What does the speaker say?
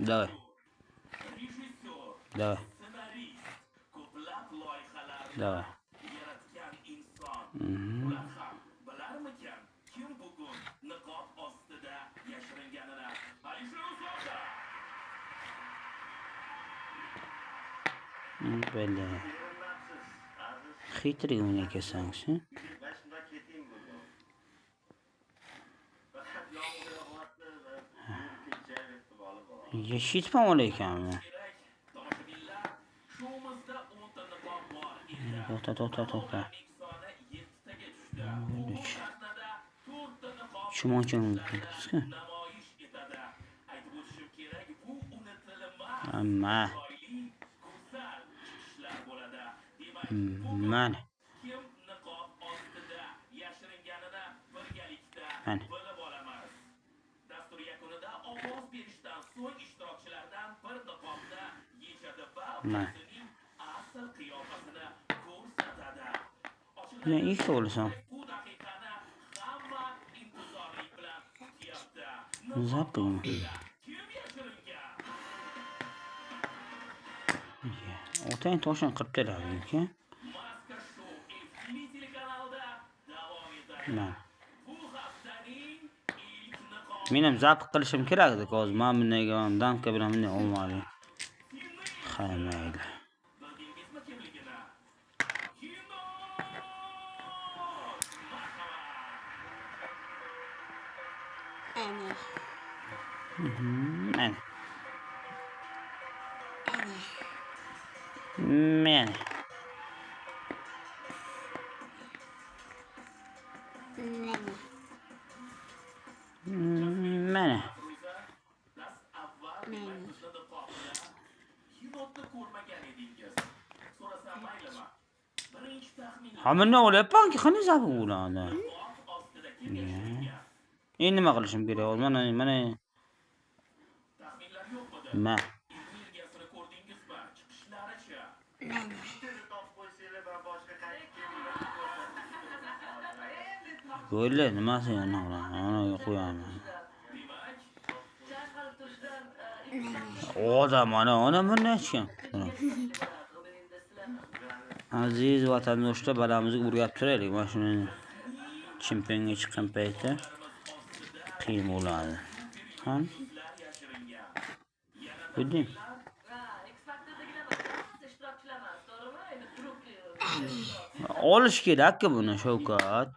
Давай. Давай. Давай. Böyle. Xitrig o'ynaykasan shu. Yeshitmam ekanmi? To'xta. Chumonchang. Amma. Mana. Mana. Mana. Ya ilk doğrusu. Zapım. O'tang toshini qirib beradi-ku. Mana. Men ham zap qilishim kerak edi, hozir men bunday damka bilan bunday olmadim. Ha, mayli. Mana. Mana. Mana. Hamma ne olyapman-ki, qani zabi bo'ladi. Endi nima qilishim kerak? Mana. Ma. Go'yla nimasi yana ana qo'yaman. Odam ana bunday ekan. Aziz vatandoshlar, balamizga urg'ab turaylik. Mana shuni chempionga chiqqan paytda qiyin bo'ladi. Ham. Budim. Olish kerak-ku buni Shavkat.